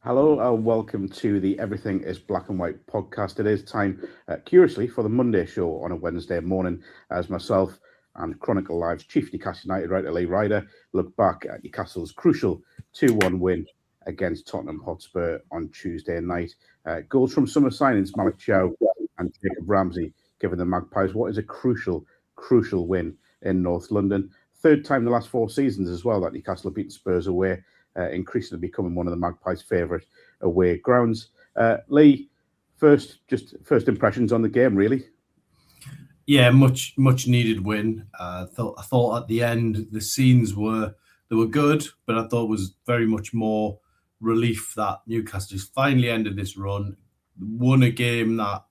Hello and welcome to the Everything is Black and White podcast. It is time, curiously, for the Monday show on a Wednesday morning as myself and Chronicle Live's chief Newcastle United writer Lee Ryder look back at Newcastle's crucial 2-1 win against Tottenham Hotspur on Tuesday night. Goals from summer signings Malik Chow and Jacob Ramsey giving the Magpies what is a crucial win in North London. Third time in the last 4 seasons as well that Newcastle have beaten Spurs away. Increasingly becoming one of the Magpies' favourite away grounds. Lee, first impressions on the game, really. Yeah, much needed win. I thought at the end the scenes were good, but I thought it was very much more relief that Newcastle just finally ended this run, won a game that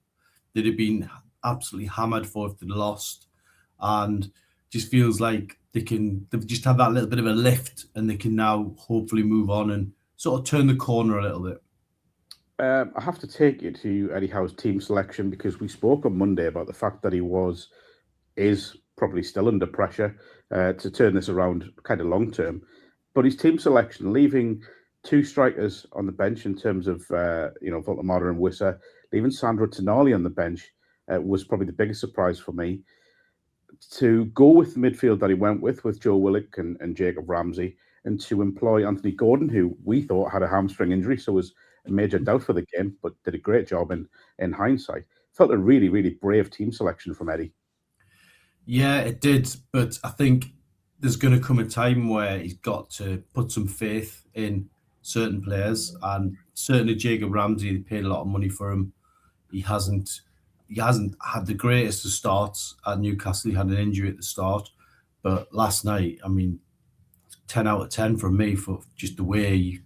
they'd have been absolutely hammered for if they'd lost, and just feels like they've just had that little bit of a lift, and they can now hopefully move on and sort of turn the corner a little bit. I have to take you to Eddie Howe's team selection because we spoke on Monday about the fact that he is probably still under pressure to turn this around kind of long term. But his team selection, leaving two strikers on the bench in terms of Voltemada and Wissa, leaving Sandro Tonali on the bench was probably the biggest surprise for me. To go with the midfield that he went with Joe Willock and Jacob Ramsey, and to employ Anthony Gordon, who we thought had a hamstring injury, so was a major doubt for the game, but did a great job in hindsight. Felt a really, really brave team selection from Eddie. Yeah, it did, but I think there's going to come a time where he's got to put some faith in certain players, and certainly Jacob Ramsey, they paid a lot of money for him. He hasn't had the greatest of starts at Newcastle. He had an injury at the start, but last night, 10 out of 10 from me for just the way he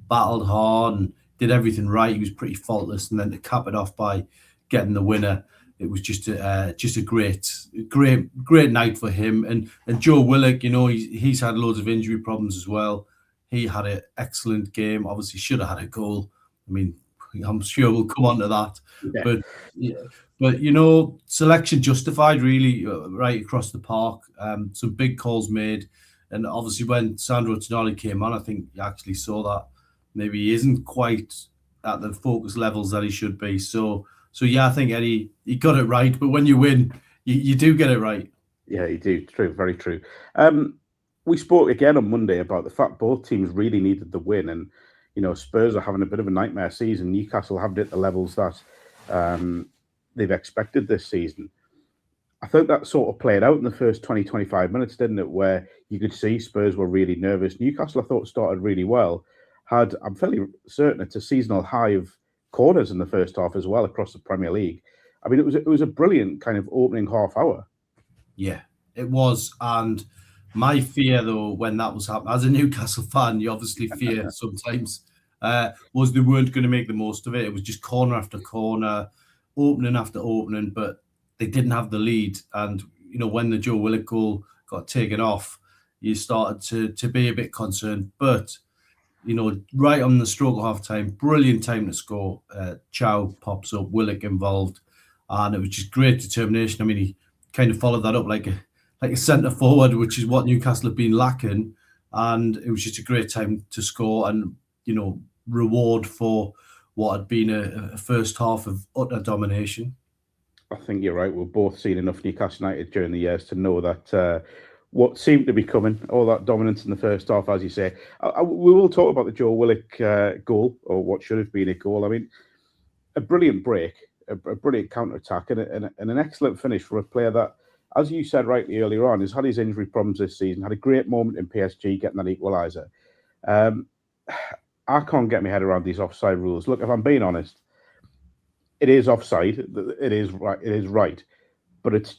battled hard and did everything right. He was pretty faultless, and then to cap it off by getting the winner, it was just a great night for him. And Joe Willock, he's had loads of injury problems as well. He had an excellent game. Obviously, should have had a goal. I'm sure we'll come on to that. Yeah. But selection justified really right across the park. Some big calls made. And obviously when Sandro Tonali came on, I think you actually saw that maybe he isn't quite at the focus levels that he should be. So yeah, I think Eddie, he got it right. But when you win, you do get it right. Yeah, you do. True, very true. We spoke again on Monday about the fact both teams really needed the win, and Spurs are having a bit of a nightmare season. Newcastle haven't hit the levels that they've expected this season. I think that sort of played out in the first 20, 25 minutes, didn't it? Where you could see Spurs were really nervous. Newcastle, I thought, started really well. I'm fairly certain it's a seasonal high of corners in the first half as well across the Premier League. It was a brilliant kind of opening half hour. Yeah, it was. And my fear, though, when that was happening, as a Newcastle fan, you obviously fear sometimes, was they weren't going to make the most of it. It was just corner after corner, opening after opening, but they didn't have the lead. And, when the Joe Willock goal got taken off, you started to be a bit concerned. But, right on the stroke of half-time, brilliant time to score. Chow pops up, Willock involved, and it was just great determination. He kind of followed that up like a centre forward, which is what Newcastle have been lacking. And it was just a great time to score and, reward for what had been a first half of utter domination. I think you're right. We've both seen enough Newcastle United during the years to know that what seemed to be coming, all that dominance in the first half, as you say. We will talk about the Joe Willock goal, or what should have been a goal. A brilliant break, a brilliant counter-attack, and an excellent finish for a player that, as you said rightly earlier on, has had his injury problems this season, had a great moment in PSG getting that equaliser. I can't get my head around these offside rules. Look, if I'm being honest, it is offside. It is right. It is right. But it's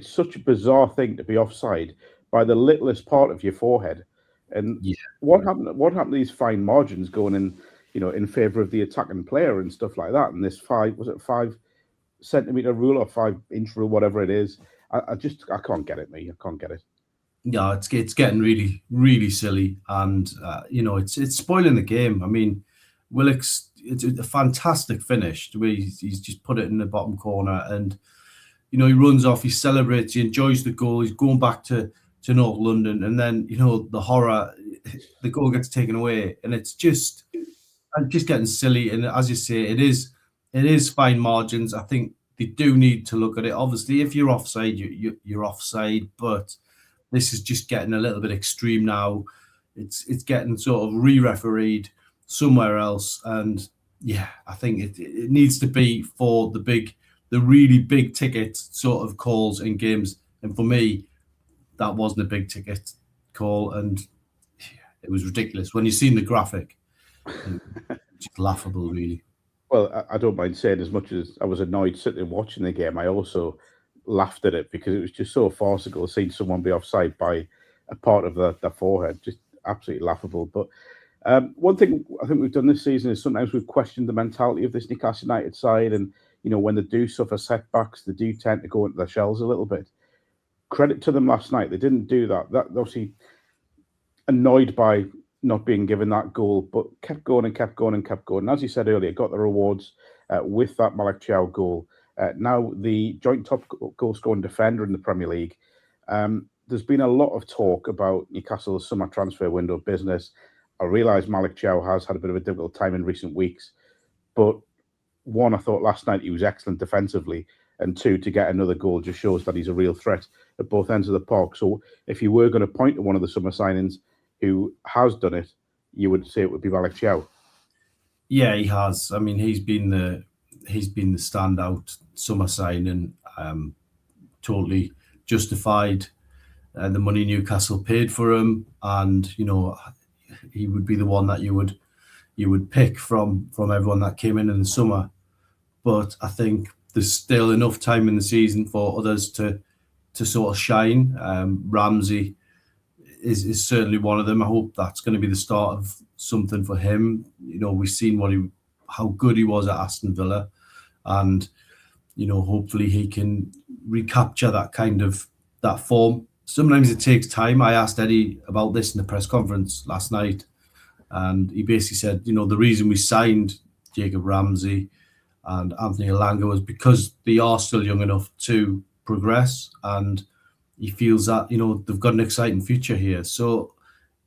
such a bizarre thing to be offside by the littlest part of your forehead. And what happened to these fine margins going in favour of the attacking player and stuff like that? And this 5 centimetre rule or 5-inch rule, whatever it is. I can't get it, mate. I can't get it. Yeah, it's getting really, really silly, and it's spoiling the game. Willock's, it's a fantastic finish. The way he's just put it in the bottom corner, and he runs off, he celebrates, he enjoys the goal, he's going back to North London, and then the horror, the goal gets taken away, and it's just just getting silly. And as you say, it is fine margins. I think they do need to look at it. Obviously, if you're offside, you're offside. But this is just getting a little bit extreme now. It's getting sort of re-refereed somewhere else. And yeah, I think it needs to be for the really big ticket sort of calls in games. And for me, that wasn't a big ticket call, and it was ridiculous. When you seen the graphic, it was just laughable, really. Well, I don't mind saying, as much as I was annoyed sitting and watching the game, I also laughed at it because it was just so farcical seeing someone be offside by a part of the forehead. Just absolutely laughable. But one thing I think we've done this season is sometimes we've questioned the mentality of this Newcastle United side, and when they do suffer setbacks, they do tend to go into their shells a little bit. Credit to them last night; they didn't do that. That obviously annoyed by not being given that goal, but kept going and kept going and kept going. And as you said earlier, got the rewards with that Malak goal. Now the joint top goal scoring defender in the Premier League. There's been a lot of talk about Newcastle's summer transfer window business. I realise Malik Chow has had a bit of a difficult time in recent weeks, but one, I thought last night he was excellent defensively, and two, to get another goal just shows that he's a real threat at both ends of the park. So if you were going to point to one of the summer signings who has done it, you would say it would be Malik Chow. Yeah, he has. I mean, he's been the standout summer signing. Totally justified the money Newcastle paid for him, and he would be the one that you would pick from everyone that came in the summer. But I think there's still enough time in the season for others to sort of shine. Ramsey is certainly one of them. I hope that's going to be the start of something for him. We've seen how good he was at Aston Villa, and hopefully he can recapture that form. Sometimes it takes time. I asked Eddie about this in the press conference last night, and he basically said, the reason we signed Jacob Ramsey and Anthony Elanga was because they are still young enough to progress, and he feels that they've got an exciting future here. So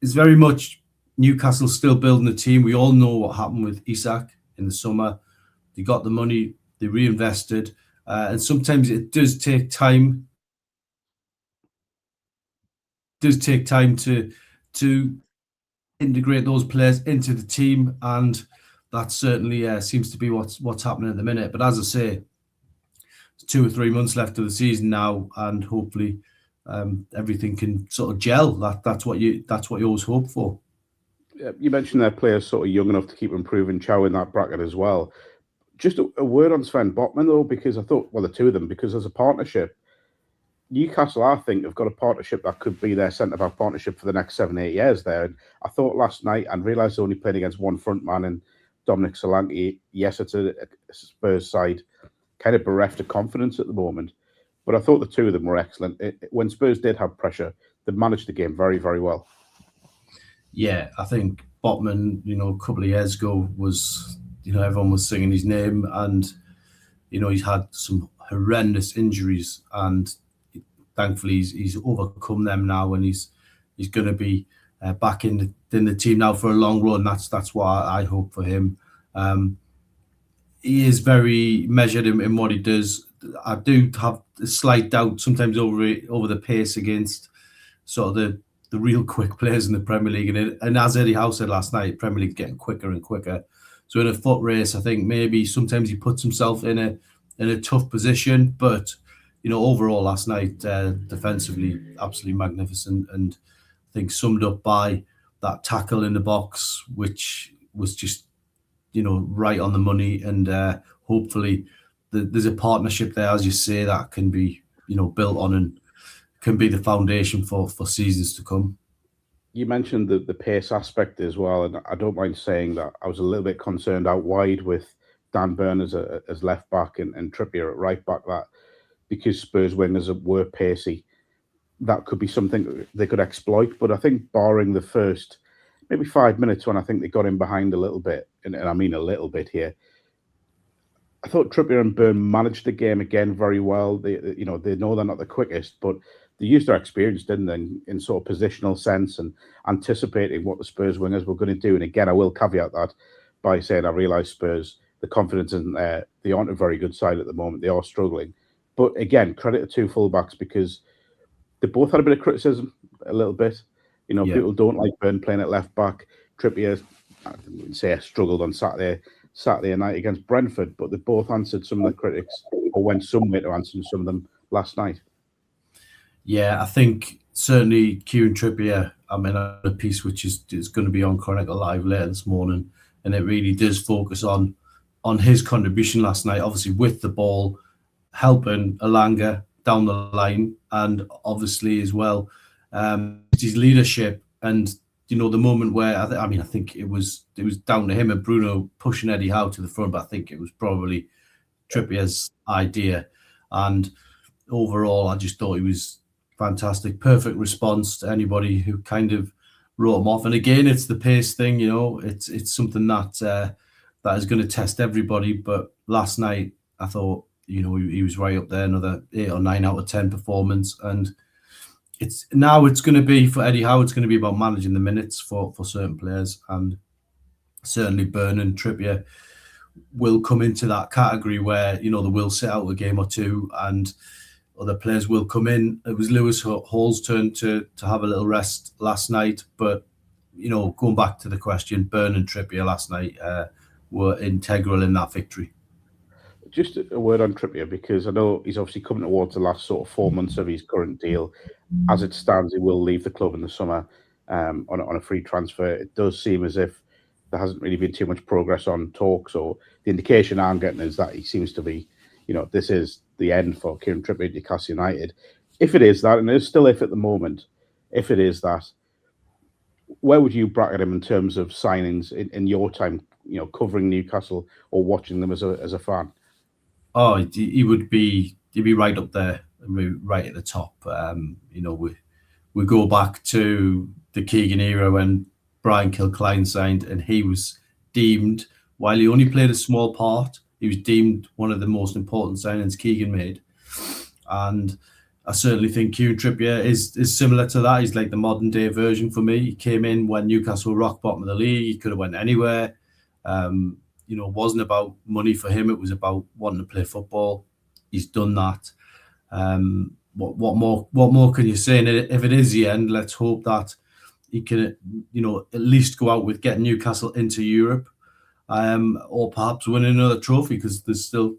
it's very much Newcastle still building the team. We all know what happened with Isak in the summer. They got the money, they reinvested, and sometimes it does take time. To integrate those players into the team, and that certainly seems to be what's happening at the minute. But as I say, 2 or 3 months left of the season now, and hopefully everything can sort of gel. That's what you always hope for. You mentioned their players sort of young enough to keep improving. Chow in that bracket as well. Just a word on Sven Botman though, because I thought, well, the two of them, because as a partnership, Newcastle, I think, have got a partnership that could be their centre-back partnership for the next 7-8 years there. And I thought last night, and realised they only played against one front man in Dominic Solanke. Yes, it's a Spurs side, kind of bereft of confidence at the moment. But I thought the two of them were excellent. When Spurs did have pressure, they managed the game very, very well. Yeah, I think Botman, a couple of years ago was, everyone was singing his name, and, he's had some horrendous injuries, and thankfully he's overcome them now, and he's going to be back in the team now for a long run. That's what I hope for him. He is very measured in what he does. I do have a slight doubt sometimes over the pace against sort of the real quick players in the Premier League, and as Eddie Howe said last night, Premier League getting quicker and quicker. So in a foot race, I think maybe sometimes he puts himself in a tough position, but overall last night, defensively, absolutely magnificent, and I think summed up by that tackle in the box, which was just, right on the money. And hopefully there's a partnership there, as you say, that can be, built on and can be the foundation for seasons to come. You mentioned the pace aspect as well, and I don't mind saying that I was a little bit concerned out wide with Dan Burn as left back and Trippier at right back, that because Spurs wingers were pacey, that could be something they could exploit. But I think barring the first maybe 5 minutes when I think they got in behind a little bit, and I mean a little bit here, I thought Trippier and Burn managed the game again very well. They know they're not the quickest, but they used their experience, didn't they, in sort of positional sense and anticipating what the Spurs wingers were going to do. And again, I will caveat that by saying I realise Spurs, the confidence isn't there. They aren't a very good side at the moment. They are struggling. But again, credit to two fullbacks because they both had a bit of criticism, a little bit. You know, Yeah. people don't like Burn playing at left back. Trippier, I wouldn't say struggled on Saturday night against Brentford, but they both answered some of the critics, or went somewhere to answering some of them last night. Yeah, I think certainly Kieran Trippier, I mean, a piece which is going to be on Chronicle Live later this morning, and it really does focus on his contribution last night, obviously with the ball, helping Elanga down the line, and obviously as well his leadership. And you know, the moment where I think it was down to him and Bruno pushing Eddie Howe to the front, but I think it was probably Trippier's idea. And overall, I just thought he was fantastic, perfect response to anybody who kind of wrote him off. And again, it's the pace thing, you know, it's something that that is going to test everybody. But last night, I thought, you know, he was right up there, another 8 or 9 out of 10 performance. And it's going to be for Eddie Howe, it's going to be about managing the minutes for certain players, and certainly Burn and Trippier will come into that category where, you know, they will sit out a game or two and other players will come in. It was Lewis Hall's turn to have a little rest last night, but you know, going back to the question, Burn and Trippier last night were integral in that victory. Just a word on Trippier, because I know he's obviously coming towards the last sort of 4 months of his current deal. As it stands, he will leave the club in the summer on a free transfer. It does seem as if there hasn't really been too much progress on talks, or the indication I'm getting is that he seems to be, you know, this is the end for Kieran Trippier at Newcastle United. If it is that, and it's still if at the moment, if it is that, where would you bracket him in terms of signings in your time, you know, covering Newcastle or watching them as a fan? Oh, he'd be right up there, right at the top. You know, we go back to the Keegan era when Brian Kilcline signed, and he was deemed, while he only played a small part, he was deemed one of the most important signings Keegan made. And I certainly think Kieran Trippier is similar to that. He's like the modern day version for me. He came in when Newcastle were rock bottom of the league. He could have went anywhere. You know, it wasn't about money for him. It was about wanting to play football. He's done that. What more can you say? And if it is the end, let's hope that he can, you know, at least go out with getting Newcastle into Europe, or perhaps win another trophy, because there's still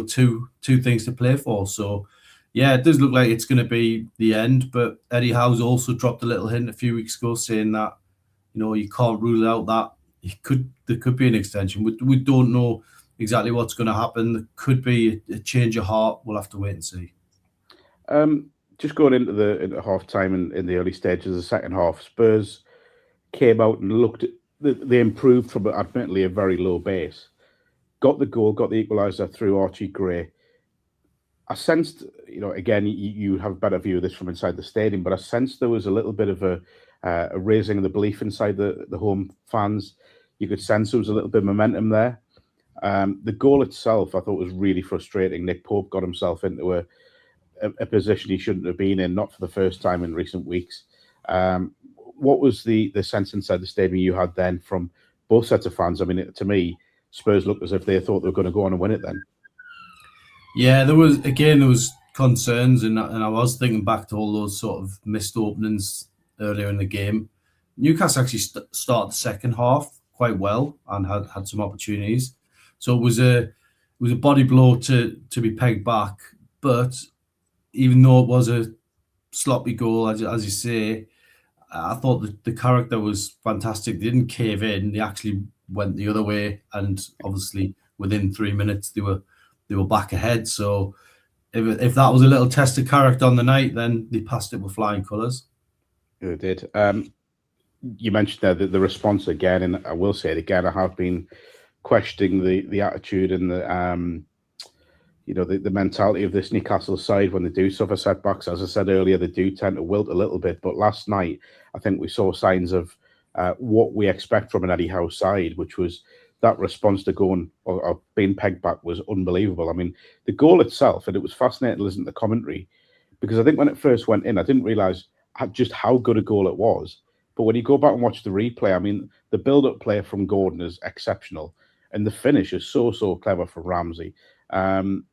two things to play for. So, yeah, it does look like it's going to be the end. But Eddie Howe's also dropped a little hint a few weeks ago saying that, you know, you can't rule out that there could be an extension. We don't know exactly what's going to happen. There could be a change of heart. We'll have to wait and see. Just going into half time in the early stages of the second half, Spurs came out and looked. They improved from admittedly a very low base. Got the goal, got the equaliser through Archie Gray. I sensed, you know, again, you have a better view of this from inside the stadium, but I sensed there was a little bit of a raising of the belief inside the home fans. You could sense there was a little bit of momentum there. The goal itself, I thought, was really frustrating. Nick Pope got himself into a position he shouldn't have been in, not for the first time in recent weeks. What was the sense inside the stadium you had then from both sets of fans? I mean, to me, Spurs looked as if they thought they were going to go on and win it then. Yeah, there was concerns, and I was thinking back to all those sort of missed openings earlier in the game. Newcastle actually started the second half quite well and had some opportunities. So it was a body blow to be pegged back. But even though it was a sloppy goal, as you say, I thought the character was fantastic. They didn't cave in. They actually went the other way, and obviously within 3 minutes they were back ahead. So if that was a little test of character on the night, then they passed it with flying colours. They did. You mentioned there the response again, and I will say it again. I have been questioning the attitude and the mentality of this Newcastle side when they do suffer setbacks. As I said earlier, they do tend to wilt a little bit. But last night, I think we saw signs of what we expect from an Eddie Howe side, which was that response to going or being pegged back was unbelievable. I mean, the goal itself, and it was fascinating to listen to the commentary, because I think when it first went in, I didn't realise just how good a goal it was. But when you go back and watch the replay, I mean, the build-up play from Gordon is exceptional, and the finish is so clever from Ramsey. And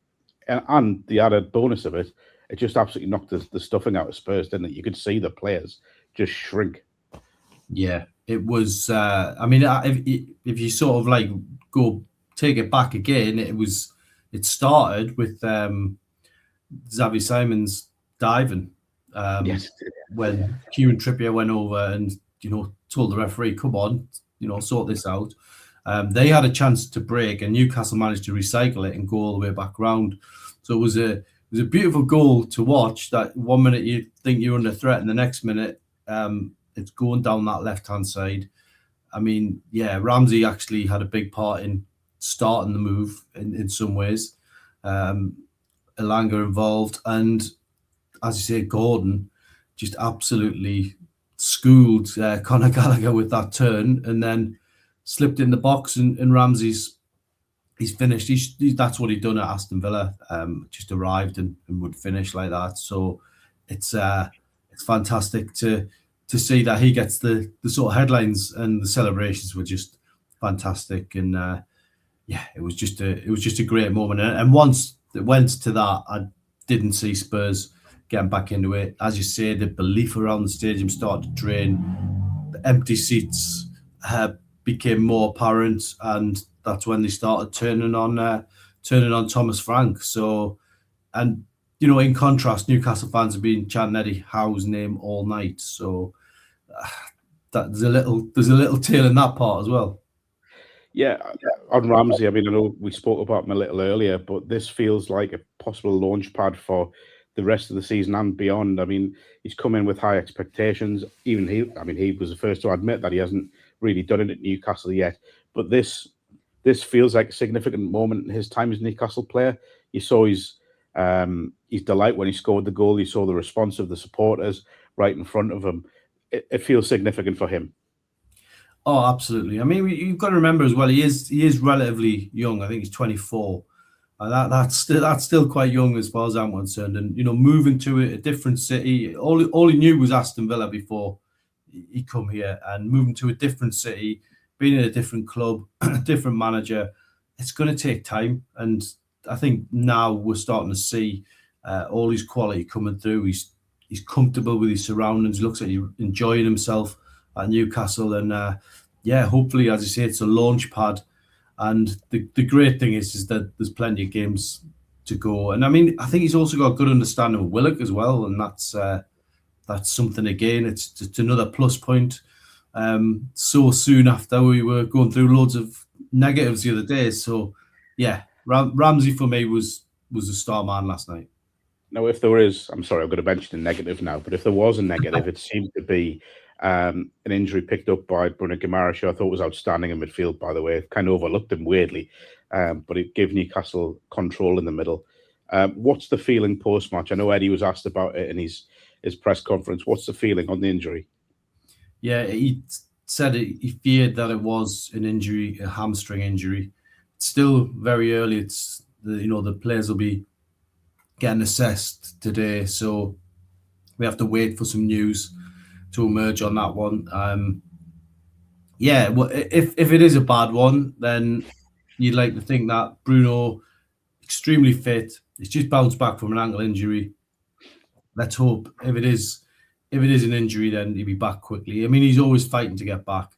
the added bonus of it, it just absolutely knocked the stuffing out of Spurs, didn't it? You could see the players just shrink. Yeah, it was. I mean, if you sort of like go take it back again, it started with Xavi Simons diving Yes. when Kieran Trippier went over and told the referee, "Come on, sort this out." They had a chance to break, and Newcastle managed to recycle it and go all the way back round. So it was a beautiful goal to watch. That 1 minute you think you're under threat, and the next minute it's going down that left-hand side. I mean, yeah, Ramsey actually had a big part in starting the move in some ways. Elanga involved, and as you say, Gordon just absolutely schooled Conor Gallagher with that turn, and then slipped in the box, and Ramsey's finished. That's what he'd done at Aston Villa. Just arrived and would finish like that. So it's fantastic to see that he gets the sort of headlines, and the celebrations were just fantastic. And it was just a great moment. And once it went to that, I didn't see Spurs getting back into it. As you say, the belief around the stadium started to drain. The empty seats became more apparent, and that's when they started turning on Thomas Frank. So, and in contrast, Newcastle fans have been chanting Eddie Howe's name all night. So there's a little tail in that part as well. Yeah, on Ramsey, I mean, I know we spoke about him a little earlier, but this feels like a possible launch pad for the rest of the season and beyond. I mean, he's come in with high expectations. Even he was the first to admit that he hasn't really done it at Newcastle yet. But this feels like a significant moment in his time as a Newcastle player. You saw his delight when he scored the goal. You saw the response of the supporters right in front of him. It feels significant for him. Oh, absolutely. I mean, you've got to remember as well, he is relatively young. I think he's 24. And that's still quite young as far as I'm concerned. And moving to a different city, all he knew was Aston Villa before he come here, and moving to a different city, being in a different club, a different manager, it's going to take time. And I think now we're starting to see all his quality coming through. He's comfortable with his surroundings. He looks like he's enjoying himself at Newcastle, and hopefully, as you say, it's a launch pad. And the great thing is that there's plenty of games to go. And I mean, I think he's also got a good understanding of Willock as well, and that's something again. It's another plus point. So soon after we were going through loads of negatives the other day. So yeah, Ramsey for me was a star man last night. Now, if there is, I'm sorry, I'm going to mention a negative now, but if there was a negative, it seemed to be an injury picked up by Bruno Guimaraes, who I thought was outstanding in midfield, by the way. Kind of overlooked him weirdly, but it gave Newcastle control in the middle. What's the feeling post-match? I know Eddie was asked about it in his press conference. What's the feeling on the injury? Yeah, he said he feared that it was an injury, a hamstring injury. It's still very early. It's the players will be getting assessed today, so we have to wait for some news to emerge on that one. Well, if it is a bad one, then you'd like to think that Bruno, extremely fit, he's just bounced back from an ankle injury. Let's hope if it is an injury, then he'll be back quickly. I mean, he's always fighting to get back,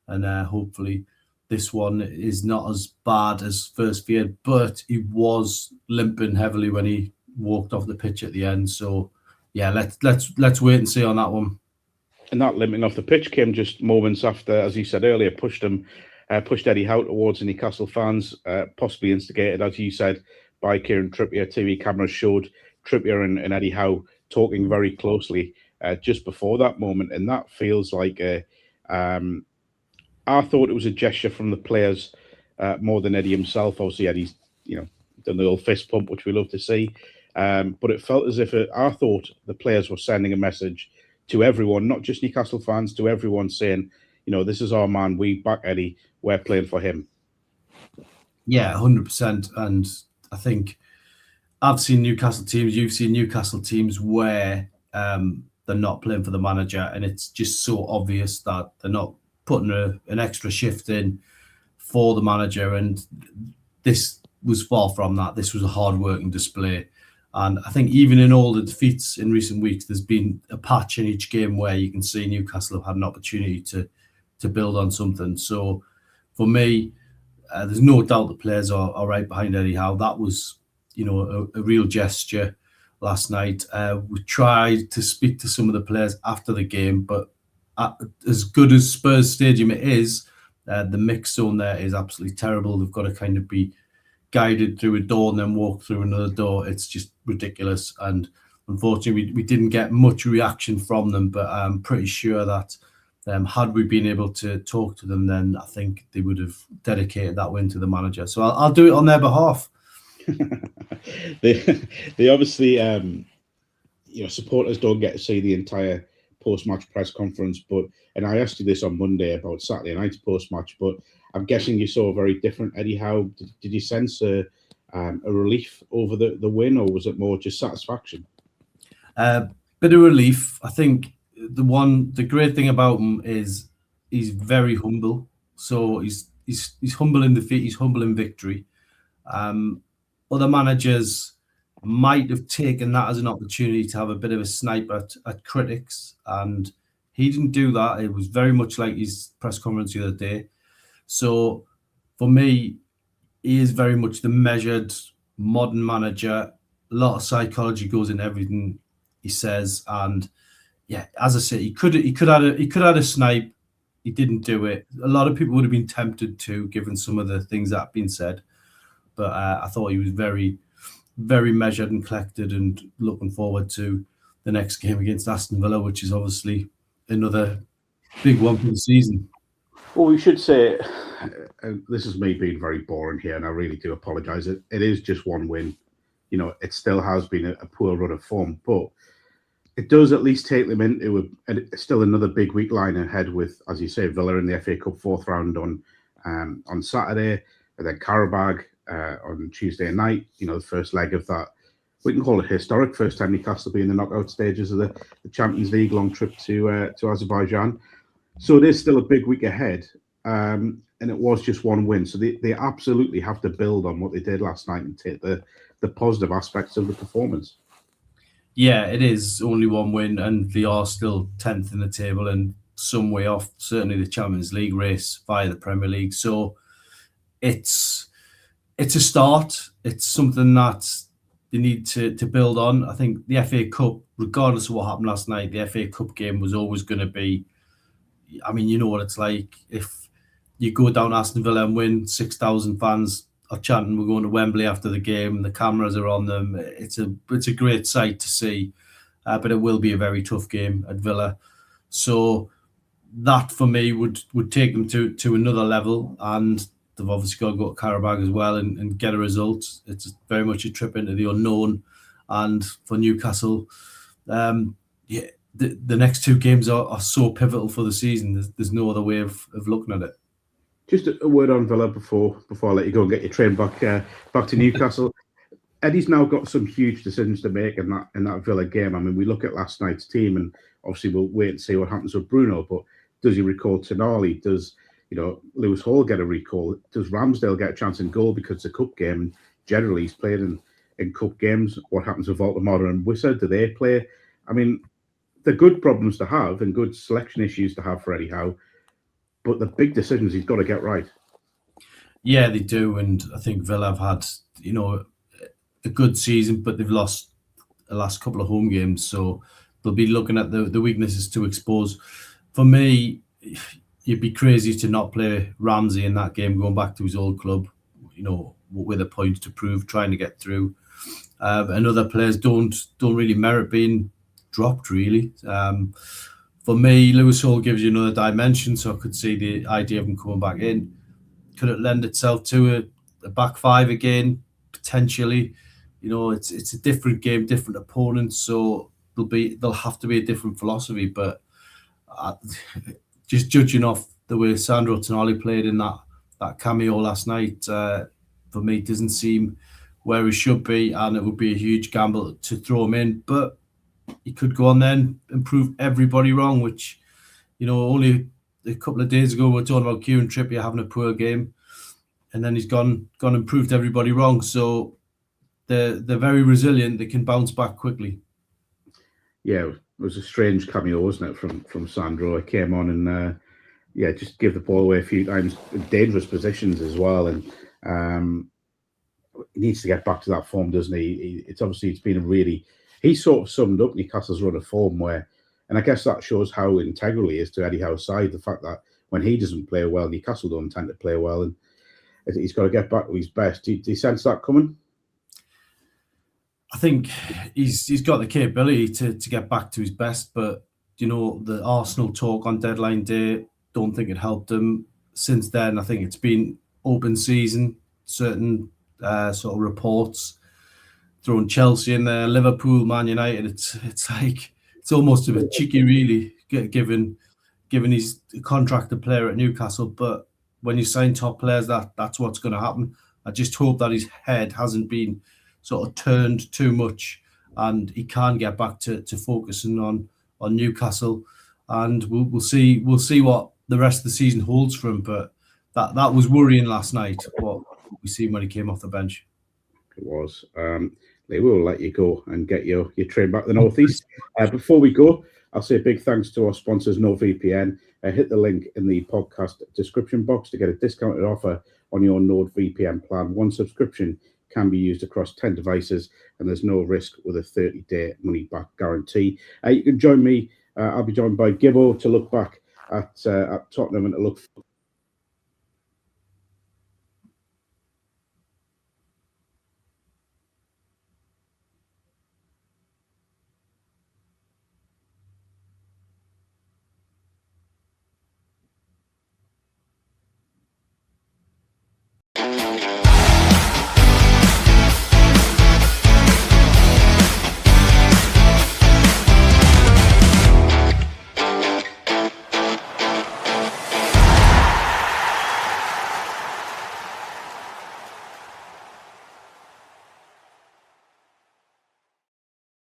and hopefully this one is not as bad as first feared. But he was limping heavily when he walked off the pitch at the end. So yeah, let's wait and see on that one. And that limping off the pitch came just moments after, as you said earlier, pushed Eddie Howe towards the Newcastle fans, possibly instigated, as you said, by Kieran Trippier. TV cameras showed Trippier and Eddie Howe talking very closely just before that moment, and that feels like I thought it was a gesture from the players more than Eddie himself. Obviously, Eddie's done the old fist pump, which we love to see, but it felt as if I thought the players were sending a message to everyone, not just Newcastle fans, to everyone saying, this is our man. We back Eddie. We're playing for him. Yeah, 100%. And I think I've seen Newcastle teams, you've seen Newcastle teams where they're not playing for the manager, and it's just so obvious that they're not putting an extra shift in for the manager. And this was far from that. This was a hard-working display. And I think even in all the defeats in recent weeks, there's been a patch in each game where you can see Newcastle have had an opportunity to build on something. So for me, there's no doubt the players are right behind Eddie Howe. That was, a real gesture last night. We tried to speak to some of the players after the game, but as good as Spurs Stadium it is, the mix zone there is absolutely terrible. They've got to kind of be guided through a door and then walk through another door. It's just ridiculous. And unfortunately, we didn't get much reaction from them, but I'm pretty sure that had we been able to talk to them, then I think they would have dedicated that win to the manager. So I'll do it on their behalf. They obviously, supporters don't get to see the entire post-match press conference, and I asked you this on Monday about Saturday night's post-match, but I'm guessing you saw a very different Eddie Howe. Did you sense a relief over the win, or was it more just satisfaction? Bit of relief. I think the great thing about him is he's very humble. So he's humble in defeat, he's humble in victory. Other managers might have taken that as an opportunity to have a bit of a snipe at critics, and he didn't do that. It was very much like his press conference the other day. So for me, he is very much the measured modern manager. A lot of psychology goes in everything he says, and yeah, as I say, he could have a snipe. He didn't do it. A lot of people would have been tempted to, given some of the things that have been said. But I thought he was very, very measured and collected, and looking forward to the next game against Aston Villa, which is obviously another big one for the season. Well, we should say, this is me being very boring here, and I really do apologise. It is just one win. It still has been a poor run of form, but it does at least take them into still another big week line ahead with, as you say, Villa in the FA Cup fourth round on Saturday, and then Qarabağ on Tuesday night. The first leg of that, we can call it historic, first time Newcastle be in the knockout stages of the Champions League, long trip to Azerbaijan. So it is still a big week ahead, and it was just one win. So they absolutely have to build on what they did last night and take the positive aspects of the performance. Yeah, it is only one win, and they are still 10th in the table and some way off, certainly the Champions League race via the Premier League. So it's a start. It's something that they need to build on. I think the FA Cup, regardless of what happened last night, the FA Cup game was always going to be, I mean, you know what it's like. If you go down Aston Villa and win, 6,000 fans are chanting, we're going to Wembley after the game, the cameras are on them. It's a great sight to see, but it will be a very tough game at Villa. So that, for me, would take them to another level, and they've obviously got to go to Qarabağ as well and get a result. It's very much a trip into the unknown, and for Newcastle, the next two games are so pivotal for the season. There's no other way of looking at it. Just a word on Villa before I let you go and get your train back to Newcastle. Eddie's now got some huge decisions to make in that Villa game. I mean, we look at last night's team, and obviously we'll wait and see what happens with Bruno. But does he recall Tonali? Does Lewis Hall get a recall? Does Ramsdale get a chance in goal because it's a cup game? And generally, he's played in cup games. What happens with Valdemar and Wissa? Do they play? I mean, they're good problems to have and good selection issues to have for Eddie Howe. But the big decisions he's got to get right. Yeah, they do. And I think Villa have had, a good season, but they've lost the last couple of home games. So they'll be looking at the weaknesses to expose. For me, you'd be crazy to not play Ramsey in that game, going back to his old club, with a point to prove, trying to get through. And other players don't really merit being dropped, really. For me, Lewis Hall gives you another dimension, so I could see the idea of him coming back in. Could it lend itself to a back five again? Potentially. It's a different game, different opponents, so there'll have to be a different philosophy. But just judging off the way Sandro Tonali played in that cameo last night, for me, doesn't seem where he should be, and it would be a huge gamble to throw him in. But he could go on then and prove everybody wrong, which, only a couple of days ago we were talking about Kieran Trippier having a poor game, and then he's gone and proved everybody wrong. So they're very resilient. They can bounce back quickly. Yeah, it was a strange cameo, wasn't it, from Sandro? He came on and just give the ball away a few times, dangerous positions as well, and he needs to get back to that form, doesn't he? It's been he sort of summed up Newcastle's run of form where, and I guess that shows how integral he is to Eddie Howe's side. The fact that when he doesn't play well, Newcastle don't tend to play well, and he's got to get back to his best. Do you sense that coming? I think he's got the capability to get back to his best, but the Arsenal talk on deadline day, don't think it helped him. Since then, I think it's been open season. Certain sort of reports throwing Chelsea in there, Liverpool, Man United. It's like it's almost a bit cheeky, really, given he's a contracted player at Newcastle. But when you sign top players, that's what's going to happen. I just hope that his head hasn't been sort of turned too much, and he can get back to focusing on Newcastle. And we'll see what the rest of the season holds for him. But that was worrying last night, what we see when he came off the bench. It was. They will let you go and get your train back to the northeast. Before we go, I'll say a big thanks to our sponsors, NordVPN. Hit the link in the podcast description box to get a discounted offer on your NordVPN plan. One subscription can be used across 10 devices, and there's no risk with a 30-day money-back guarantee. You can join me. I'll be joined by Gibbo to look back at Tottenham and to look